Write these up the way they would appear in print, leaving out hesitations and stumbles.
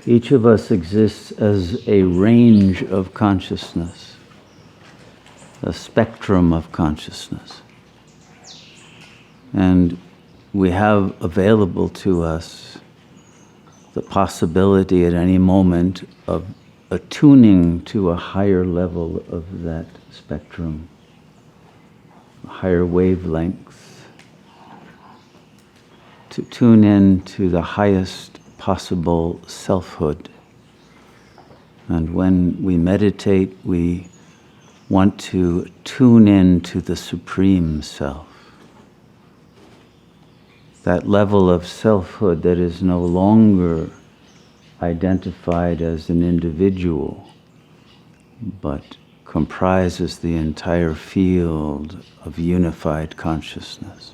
Each of us exists as a range of consciousness, a spectrum of consciousness. And we have available to us the possibility at any moment of attuning to a higher level of that spectrum, a higher wavelength, to tune in to the highest possible selfhood. And when we meditate, we want to tune in to the Supreme Self. That level of selfhood that is no longer identified as an individual, but comprises the entire field of unified consciousness.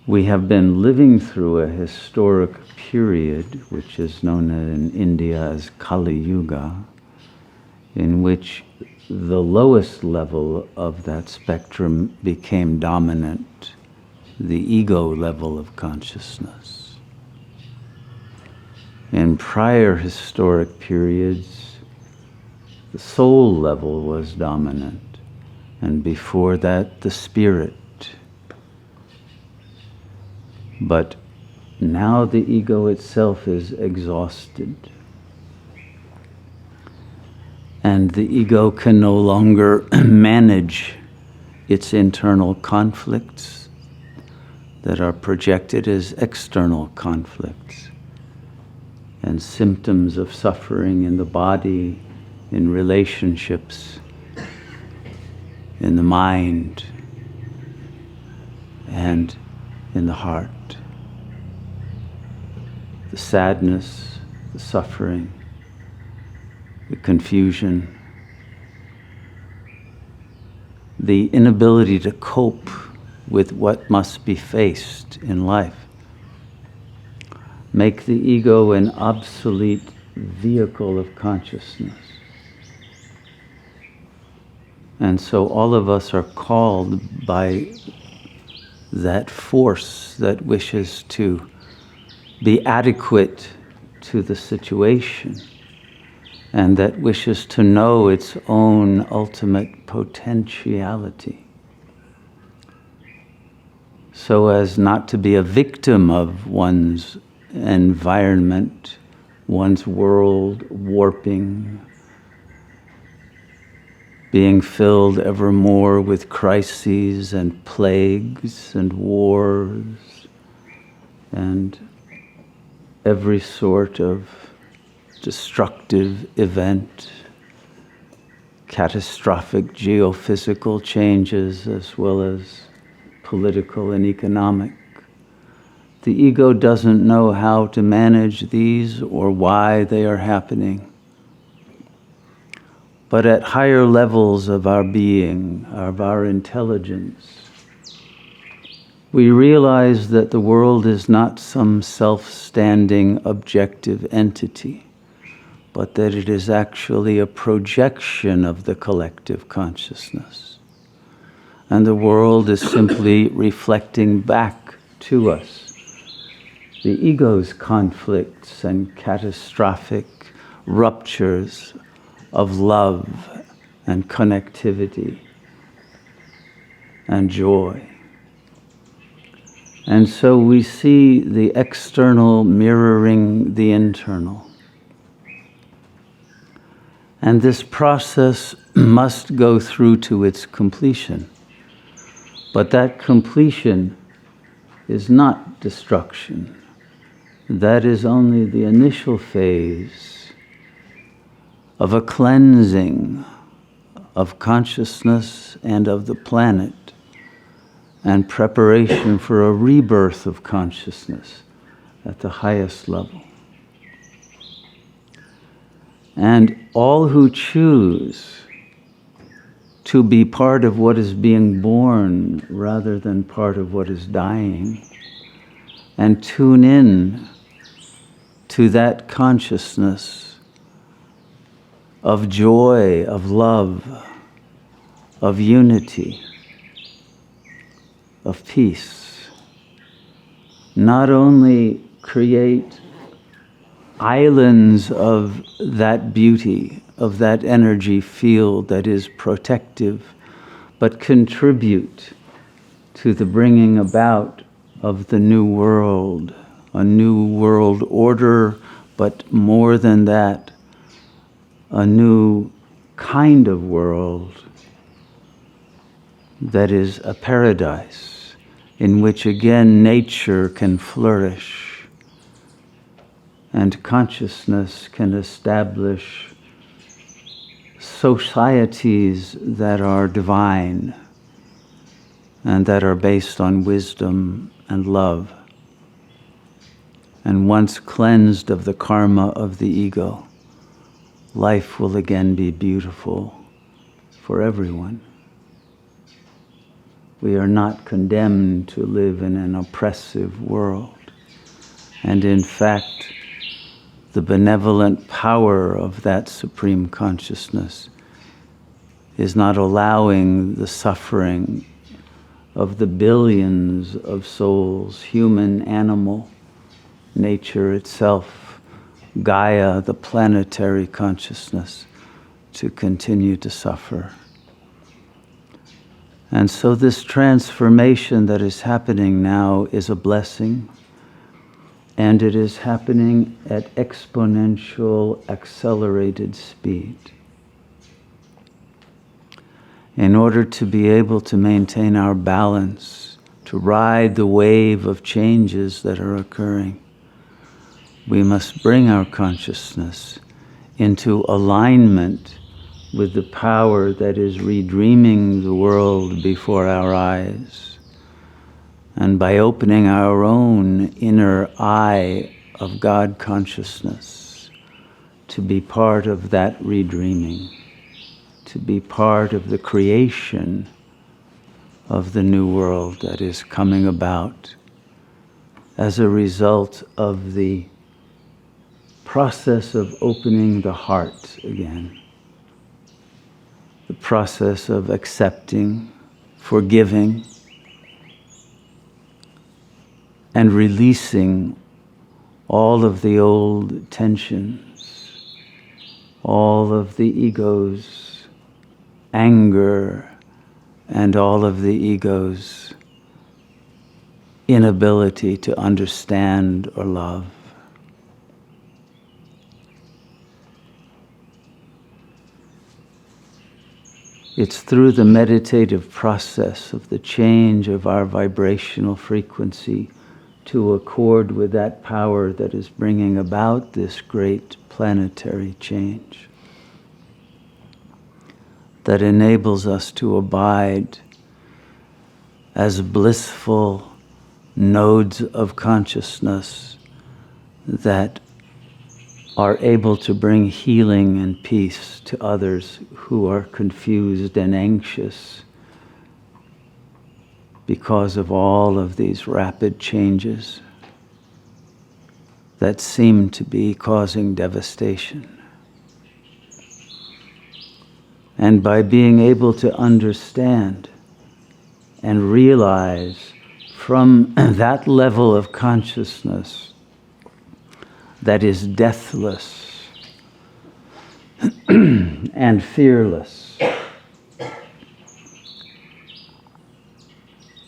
We have been living through a historic period, which is known in India as Kali Yuga, in which the lowest level of that spectrum became dominant, the ego level of consciousness. In prior historic periods, the soul level was dominant, and before that, the spirit. But now the ego itself is exhausted. And the ego can no longer manage its internal conflicts that are projected as external conflicts and symptoms of suffering in the body, in relationships, in the mind, and in the heart. The sadness, the suffering, the confusion, the inability to cope with what must be faced in life, make the ego an obsolete vehicle of consciousness. And so all of us are called by that force that wishes to be adequate to the situation, and that wishes to know its own ultimate potentiality, so as not to be a victim of one's environment, one's world warping, being filled ever more with crises and plagues and wars and every sort of destructive event, catastrophic geophysical changes as well as political and economic. The ego doesn't know how to manage these or why they are happening. But at higher levels of our being, of our intelligence, we realize that the world is not some self-standing objective entity, but that it is actually a projection of the collective consciousness. And the world is simply reflecting back to us the ego's conflicts and catastrophic ruptures of love and connectivity and joy. And so we see the external mirroring the internal. And this process must go through to its completion. But that completion is not destruction. That is only the initial phase of a cleansing of consciousness and of the planet, and preparation for a rebirth of consciousness at the highest level. And all who choose to be part of what is being born rather than part of what is dying, and tune in to that consciousness of joy, of love, of unity, of peace not only create islands of that beauty, of that energy field that is protective, but contribute to the bringing about of the new world, a new world order, but more than that, a new kind of world that is a paradise in which again nature can flourish and consciousness can establish societies that are divine and that are based on wisdom and love. And once cleansed of the karma of the ego, life will again be beautiful for everyone. We are not condemned to live in an oppressive world. And in fact, the benevolent power of that supreme consciousness is not allowing the suffering of the billions of souls, human, animal, nature itself, Gaia, the planetary consciousness, to continue to suffer. And so this transformation that is happening now is a blessing, and it is happening at exponential, accelerated speed. In order to be able to maintain our balance, to ride the wave of changes that are occurring, we must bring our consciousness into alignment with the power that is redreaming the world before our eyes. And by opening our own inner eye of God consciousness to be part of that redreaming, to be part of the creation of the new world that is coming about as a result of the process of opening the heart again, the process of accepting, forgiving, and releasing all of the old tensions, all of the ego's anger, and all of the ego's inability to understand or love. It's through the meditative process of the change of our vibrational frequency to accord with that power that is bringing about this great planetary change that enables us to abide as blissful nodes of consciousness that are able to bring healing and peace to others who are confused and anxious because of all of these rapid changes that seem to be causing devastation. And by being able to understand and realize from that level of consciousness that is deathless and fearless,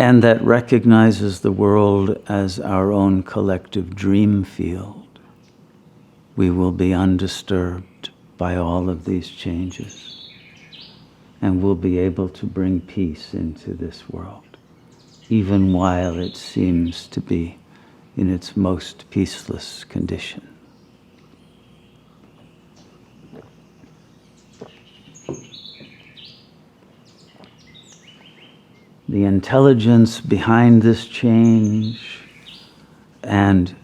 and that recognizes the world as our own collective dream field, we will be undisturbed by all of these changes, and will be able to bring peace into this world, even while it seems to be in its most peaceless condition. The intelligence behind this change and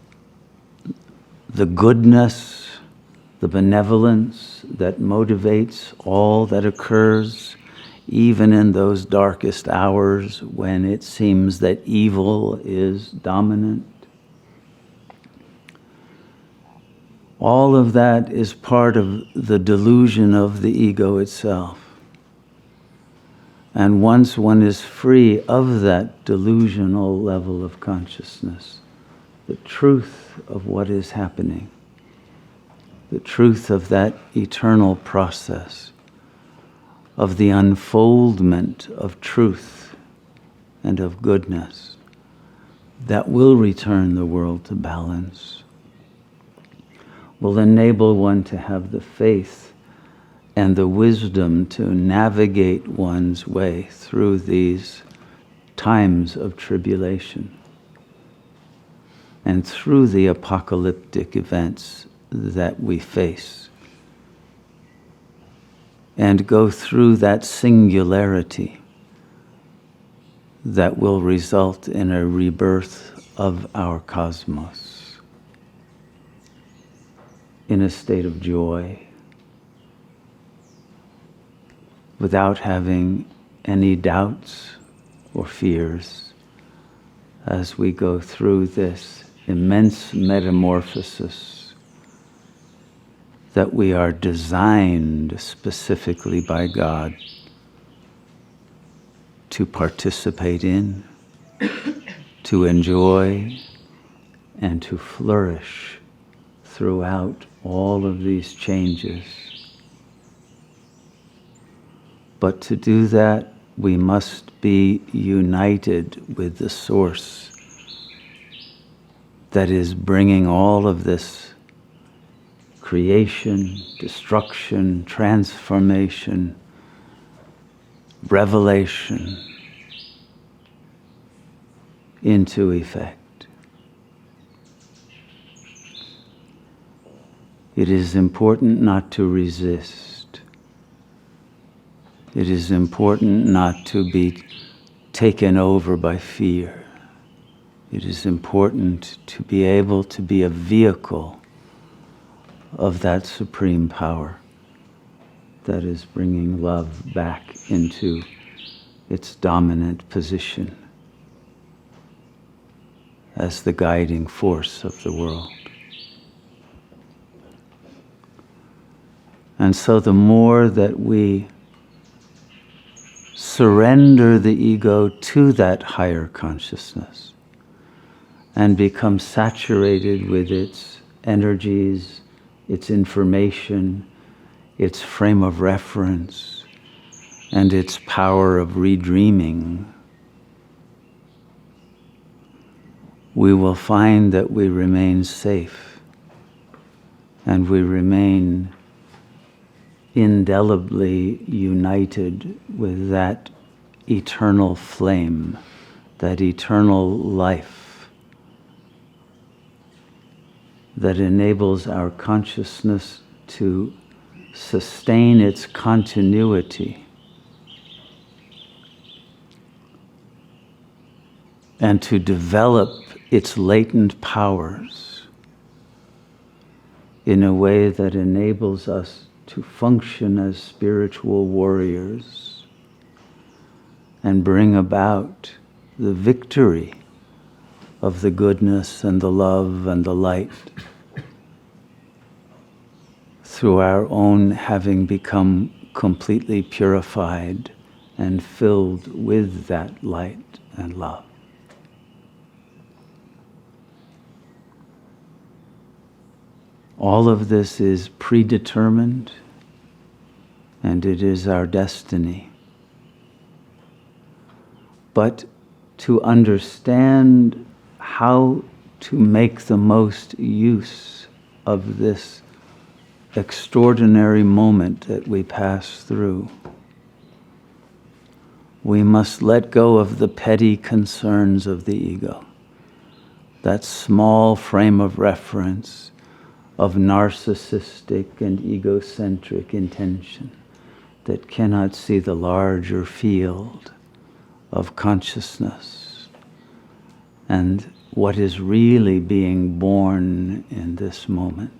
the goodness, the benevolence that motivates all that occurs, even in those darkest hours when it seems that evil is dominant. All of that is part of the delusion of the ego itself. And once one is free of that delusional level of consciousness, the truth of what is happening, the truth of that eternal process, of the unfoldment of truth and of goodness, that will return the world to balance, will enable one to have the faith and the wisdom to navigate one's way through these times of tribulation and through the apocalyptic events that we face, and go through that singularity that will result in a rebirth of our cosmos in a state of joy, without having any doubts or fears as we go through this immense metamorphosis that we are designed specifically by God to participate in, to enjoy, and to flourish throughout all of these changes. But to do that, we must be united with the source that is bringing all of this creation, destruction, transformation, revelation into effect. It is important not to resist. It is important not to be taken over by fear. It is important to be able to be a vehicle of that supreme power that is bringing love back into its dominant position as the guiding force of the world. And so the more that we surrender the ego to that higher consciousness and become saturated with its energies, its information, its frame of reference, and its power of redreaming, we will find that we remain safe and we remain indelibly united with that eternal flame, that eternal life that enables our consciousness to sustain its continuity and to develop its latent powers in a way that enables us to function as spiritual warriors and bring about the victory of the goodness and the love and the light through our own having become completely purified and filled with that light and love. All of this is predetermined, and it is our destiny. But to understand how to make the most use of this extraordinary moment that we pass through, we must let go of the petty concerns of the ego, that small frame of reference of narcissistic and egocentric intention that cannot see the larger field of consciousness and what is really being born in this moment,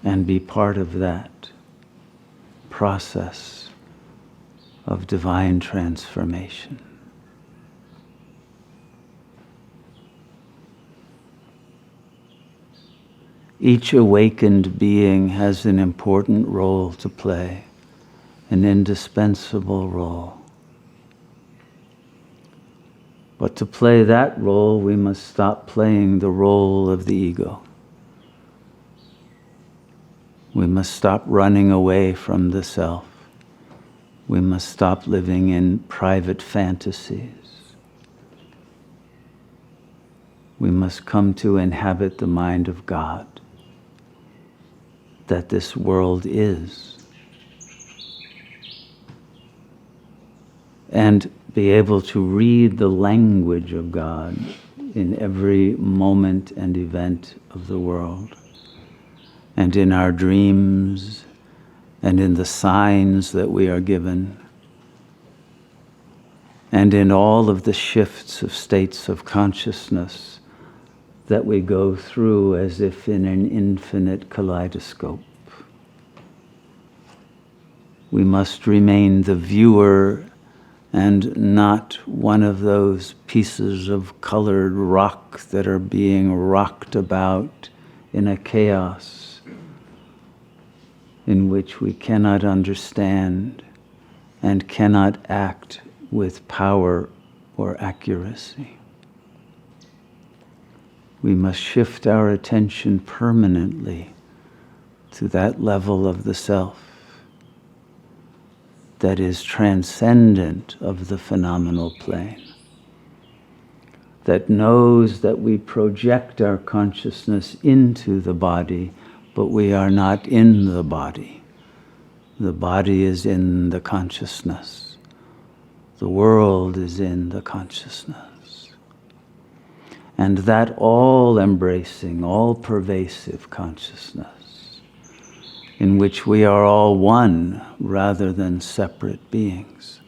and be part of that process of divine transformation. Each awakened being has an important role to play an indispensable role. But to play that role, we must stop playing the role of the ego. We must stop running away from the self. We must stop living in private fantasies. We must come to inhabit the mind of God, that this world is, and be able to read the language of God in every moment and event of the world, and in our dreams, and in the signs that we are given, and in all of the shifts of states of consciousness that we go through as if in an infinite kaleidoscope. We must remain the viewer and not one of those pieces of colored rock that are being rocked about in a chaos in which we cannot understand and cannot act with power or accuracy. We must shift our attention permanently to that level of the self that is transcendent of the phenomenal plane, that knows that we project our consciousness into the body, but we are not in the body. The body is in the consciousness. The world is in the consciousness. And that all-embracing, all-pervasive consciousness, in which we are all one rather than separate beings.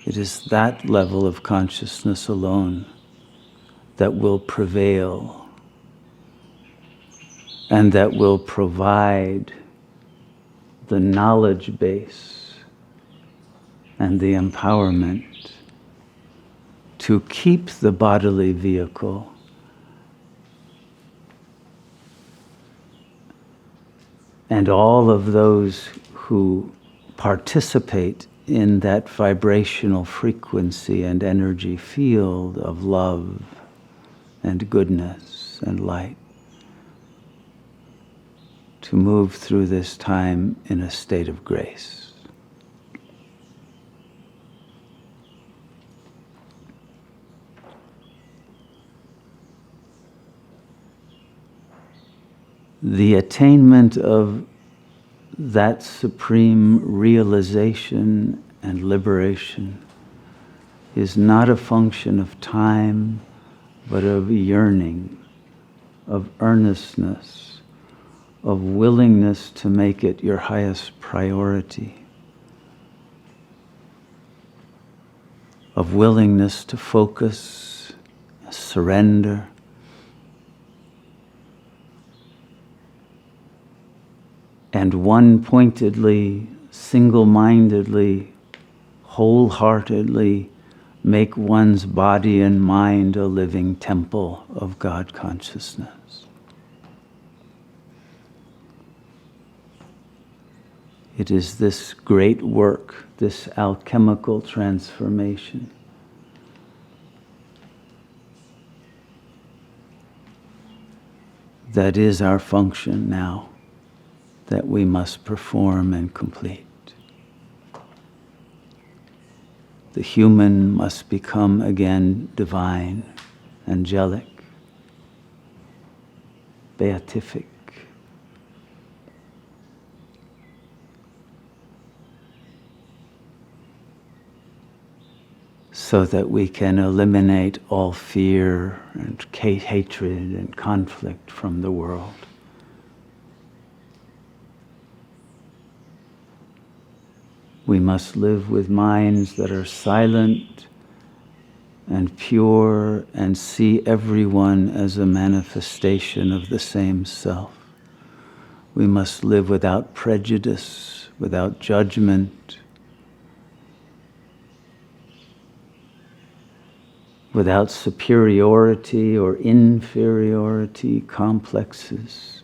It is that level of consciousness alone that will prevail and that will provide the knowledge base and the empowerment to keep the bodily vehicle and all of those who participate in that vibrational frequency and energy field of love and goodness and light to move through this time in a state of grace. The attainment of that supreme realization and liberation is not a function of time, but of yearning, of earnestness, of willingness to make it your highest priority, of willingness to focus, surrender, and one-pointedly, single-mindedly, wholeheartedly make one's body and mind a living temple of God consciousness. It is this great work, this alchemical transformation, that is our function now, that we must perform and complete. The human must become again divine, angelic, beatific. So that we can eliminate all fear and hatred and conflict from the world. We must live with minds that are silent and pure and see everyone as a manifestation of the same self. We must live without prejudice, without judgment, without superiority or inferiority complexes,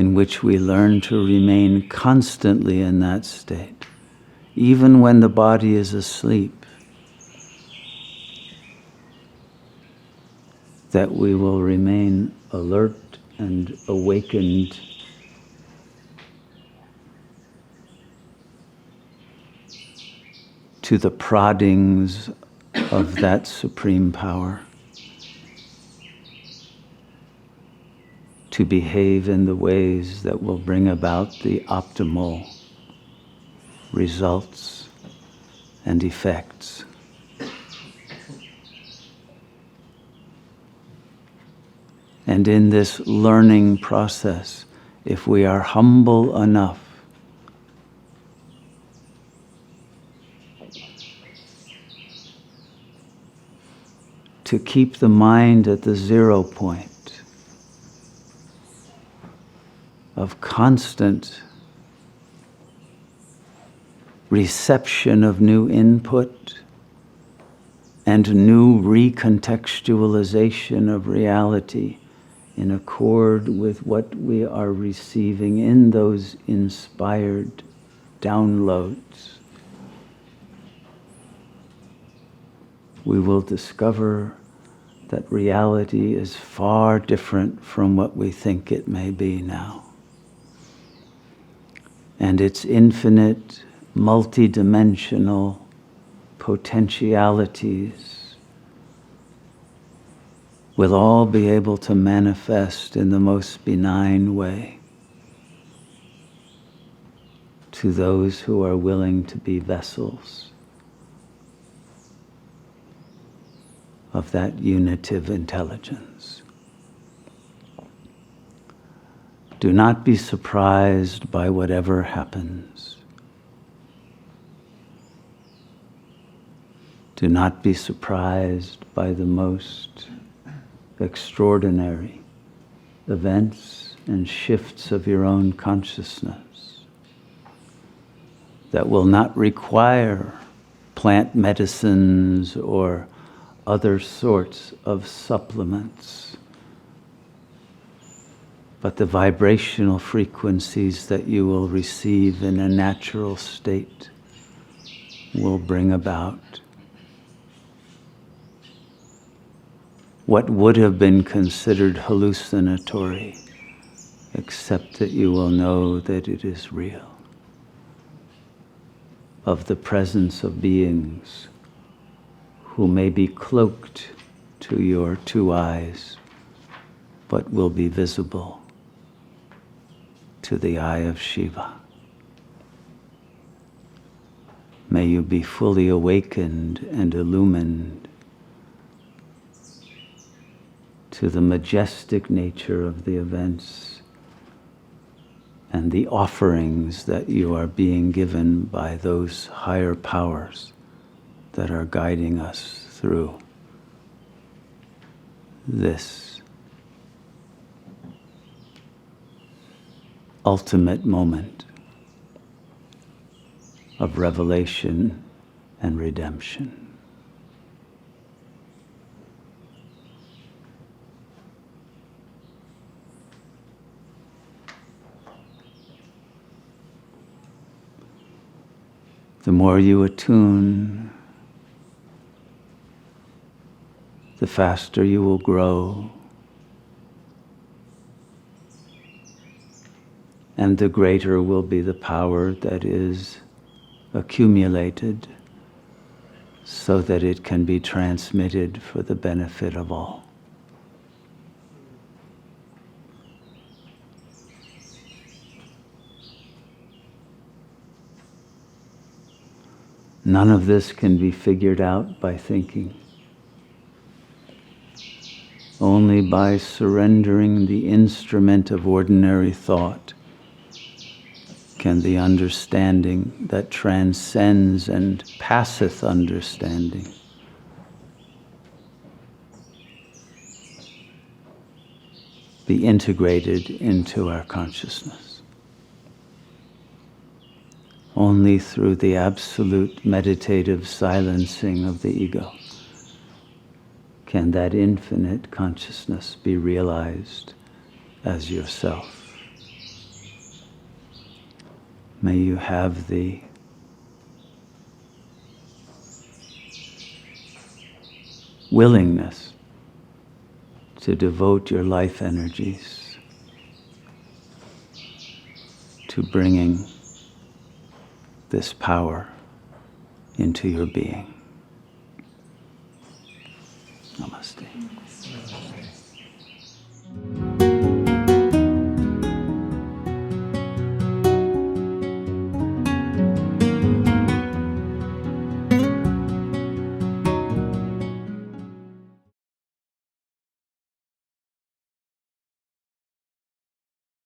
in which we learn to remain constantly in that state, even when the body is asleep, that we will remain alert and awakened to the proddings of that supreme power, to behave in the ways that will bring about the optimal results and effects. And in this learning process, if we are humble enough to keep the mind at the 0 point of constant reception of new input and new recontextualization of reality in accord with what we are receiving in those inspired downloads, we will discover that reality is far different from what we think it may be now. And its infinite, multidimensional potentialities will all be able to manifest in the most benign way to those who are willing to be vessels of that unitive intelligence. Do not be surprised by whatever happens. Do not be surprised by the most extraordinary events and shifts of your own consciousness that will not require plant medicines or other sorts of supplements, but the vibrational frequencies that you will receive in a natural state will bring about what would have been considered hallucinatory, except that you will know that it is real, of the presence of beings who may be cloaked to your 2 eyes, but will be visible to the eye of Shiva. May you be fully awakened and illumined to the majestic nature of the events and the offerings that you are being given by those higher powers that are guiding us through this ultimate moment of revelation and redemption. The more you attune, the faster you will grow, and the greater will be the power that is accumulated so that it can be transmitted for the benefit of all. None of this can be figured out by thinking. Only by surrendering the instrument of ordinary thought can the understanding that transcends and passeth understanding be integrated into our consciousness. Only through the absolute meditative silencing of the ego can that infinite consciousness be realized as yourself. May you have the willingness to devote your life energies to bringing this power into your being. Namaste.